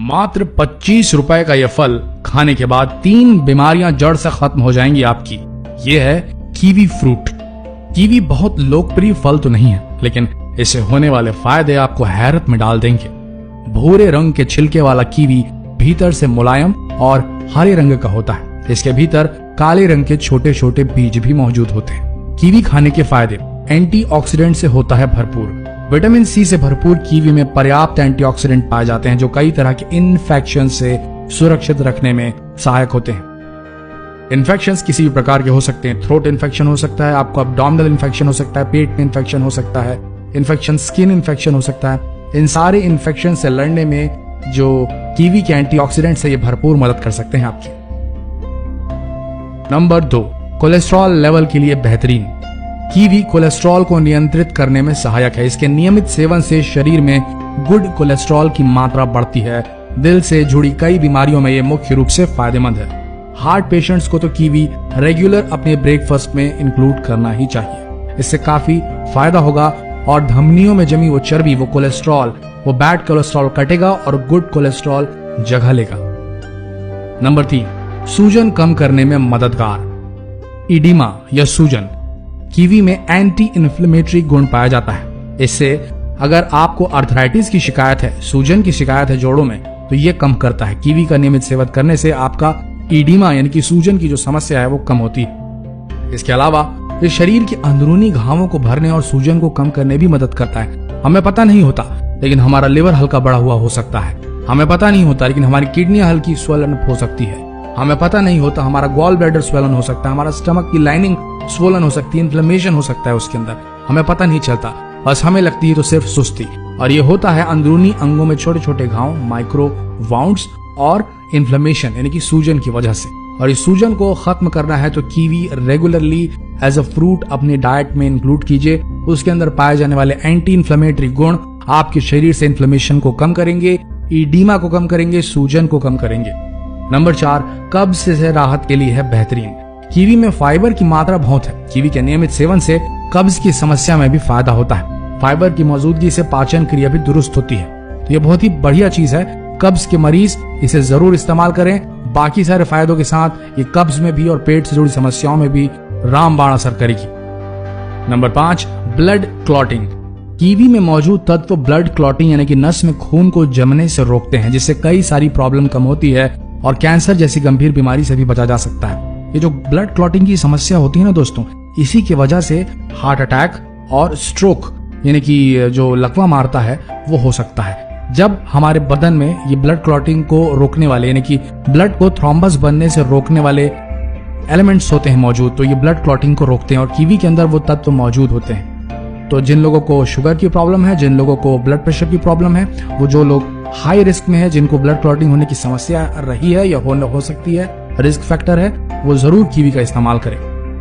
मात्र 25 रुपए का यह फल खाने के बाद 3 बीमारियां जड़ से खत्म हो जाएंगी आपकी। यह है कीवी फ्रूट। कीवी बहुत लोकप्रिय फल तो नहीं है, लेकिन इससे होने वाले फायदे आपको हैरत में डाल देंगे। भूरे रंग के छिलके वाला कीवी भीतर से मुलायम और हरे रंग का होता है। इसके भीतर काले रंग के छोटे छोटे बीज भी मौजूद होते हैं। कीवी खाने के फायदे: एंटीऑक्सीडेंट से होता है भरपूर। विटामिन सी से भरपूर कीवी में पर्याप्त एंटीऑक्सीडेंट पाए जाते हैं, जो कई तरह के इन्फेक्शन से सुरक्षित रखने में सहायक होते हैं। इन्फेक्शंस किसी भी प्रकार के हो सकते हैं। थ्रोट इन्फेक्शन हो सकता है, आपको अब्डोमिनल इन्फेक्शन हो सकता है, पेट में इन्फेक्शन हो सकता है, इन्फेक्शन स्किन इन्फेक्शन हो सकता है। इन सारे इन्फेक्शन से लड़ने में जो कीवी के एंटीऑक्सीडेंट से ये भरपूर मदद कर सकते हैं आपकी। नंबर 2, कोलेस्ट्रॉल लेवल के लिए बेहतरीन। कीवी कोलेस्ट्रॉल को नियंत्रित करने में सहायक है। इसके नियमित सेवन से शरीर में गुड कोलेस्ट्रॉल की मात्रा बढ़ती है। दिल से जुड़ी कई बीमारियों में यह मुख्य रूप से फायदेमंद है। हार्ट पेशेंट्स को तो कीवी रेगुलर अपने ब्रेकफास्ट में इंक्लूड करना ही चाहिए। इससे काफी फायदा होगा और धमनियों में जमी वो चर्बी, वो कोलेस्ट्रॉल, वो बैड कोलेस्ट्रॉल कटेगा और गुड कोलेस्ट्रॉल जगह लेगा। नंबर 3, सूजन कम करने में मददगार। इडिमा या सूजन, कीवी में एंटी इन्फ्लेमेटरी गुण पाया जाता है। इससे अगर आपको आर्थराइटिस की शिकायत है, सूजन की शिकायत है जोड़ों में, तो ये कम करता है। कीवी का नियमित सेवन करने से आपका इडिमा यानी कि सूजन की जो समस्या है वो कम होती है। इसके अलावा ये शरीर के अंदरूनी घावों को भरने और सूजन को कम करने भी मदद करता है। हमें पता नहीं होता, लेकिन हमारा लिवर हल्का बढ़ा हुआ हो सकता है। हमें पता नहीं होता, लेकिन हमारी किडनियां हल्की स्वलन हो सकती है। हमें पता नहीं होता, हमारा गॉल ब्लैडर स्वलन हो सकता है, हमारा स्टमक की लाइनिंग स्वलन हो सकती है, इन्फ्लेमेशन हो सकता है उसके अंदर। हमें पता नहीं चलता, बस हमें लगती है तो सिर्फ सुस्ती। और ये होता है अंदरूनी अंगों में छोटे छोटे घाव, माइक्रो वाउंड्स और इन्फ्लेमेशन यानी कि सूजन की वजह से। और इस सूजन को खत्म करना है तो kiwi regularly as a fruit अपने डाइट में इंक्लूड कीजिए। उसके अंदर पाए जाने वाले एंटी इन्फ्लेमेटरी गुण आपके शरीर से इन्फ्लेमेशन को कम करेंगे, ईडिमा को कम करेंगे, सूजन को कम करेंगे। नंबर 4, कब्ज से राहत के लिए है बेहतरीन। कीवी में फाइबर की मात्रा बहुत है। कीवी के नियमित सेवन से कब्ज की समस्या में भी फायदा होता है। फाइबर की मौजूदगी से पाचन क्रिया भी दुरुस्त होती है, तो ये बहुत ही बढ़िया चीज है। कब्ज के मरीज इसे जरूर इस्तेमाल करें। बाकी सारे फायदों के साथ ये कब्ज में भी और पेट से जुड़ी समस्याओं में भी रामबाण असर करेगी। Number 5, blood clotting. कीवी में मौजूद तत्व ब्लड क्लॉटिंग यानी कि नस में खून को जमने से रोकते हैं, जिससे कई सारी प्रॉब्लम कम होती है और कैंसर जैसी गंभीर बीमारी से भी बचा जा सकता है। ये जो ब्लड क्लॉटिंग की समस्या होती है ना दोस्तों, इसी की वजह से हार्ट अटैक और स्ट्रोक यानी कि जो लकवा मारता है वो हो सकता है। जब हमारे बदन में ये ब्लड क्लॉटिंग को रोकने वाले यानी कि ब्लड को थ्रोम्बस बनने से रोकने वाले एलिमेंट्स होते हैं मौजूद, तो ये ब्लड क्लॉटिंग को रोकते हैं और कीवी के अंदर वो तत्व मौजूद होते हैं। तो जिन लोगों को शुगर की प्रॉब्लम है, जिन लोगों को ब्लड प्रेशर की प्रॉब्लम है, वो जो लोग हाई रिस्क में है, जिनको ब्लड क्लॉटिंग होने की समस्या रही है या हो सकती है, रिस्क फैक्टर है, वो जरूर कीवी का इस्तेमाल करें।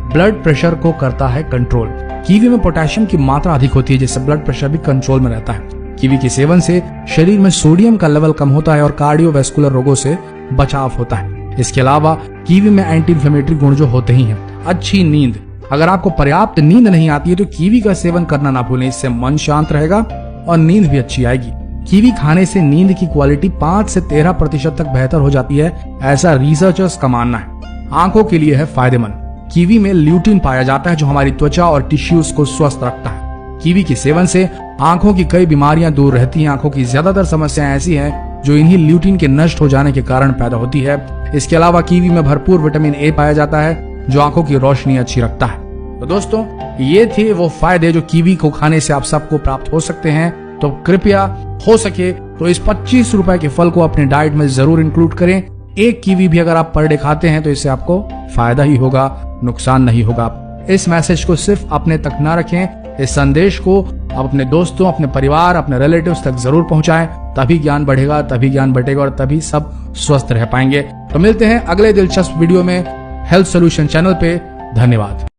ब्लड प्रेशर को करता है कंट्रोल। कीवी में पोटेशियम की मात्रा अधिक होती है, जिससे ब्लड प्रेशर भी कंट्रोल में रहता है। कीवी के सेवन से शरीर में सोडियम का लेवल कम होता है और कार्डियोवैस्कुलर रोगों से बचाव होता है। इसके अलावा कीवी में एंटी इन्फ्लेमेटरी गुण जो होते ही हैं। अच्छी नींद, अगर आपको पर्याप्त नींद नहीं आती है तो कीवी का सेवन करना ना भूलें। इससे मन शांत रहेगा और नींद भी अच्छी आएगी। कीवी खाने से नींद की क्वालिटी 5 से 13% तक बेहतर हो जाती है, ऐसा रिसर्चर्स का मानना है। आंखों के लिए है फायदेमंद। कीवी में ल्यूटिन पाया जाता है, जो हमारी त्वचा और टिश्यूज को स्वस्थ रखता है। कीवी के सेवन से आंखों की कई बीमारियां दूर रहती हैं। आंखों की ज्यादातर समस्याएं ऐसी हैं जो इन्हीं ल्यूटिन के नष्ट हो जाने के कारण पैदा होती है। इसके अलावा कीवी में भरपूर विटामिन ए पाया जाता है, जो आंखों की रोशनी अच्छी रखता है। तो दोस्तों, ये थे वो फायदे जो कीवी को खाने से आप सबको प्राप्त हो सकते हैं। तो कृपया हो सके तो इस 25 रुपए के फल को अपने डाइट में जरूर इंक्लूड करें। एक कीवी भी अगर आप पर डे खाते हैं तो इससे आपको फायदा ही होगा, नुकसान नहीं होगा। इस मैसेज को सिर्फ अपने तक ना रखें, इस संदेश को आप अपने दोस्तों, अपने परिवार, अपने रिलेटिव्स तक जरूर पहुंचाएं। तभी ज्ञान बढ़ेगा, तभी ज्ञान बटेगा और तभी सब स्वस्थ रह पाएंगे। तो मिलते हैं अगले दिलचस्प वीडियो में हेल्थ सॉल्यूशन चैनल पे। धन्यवाद।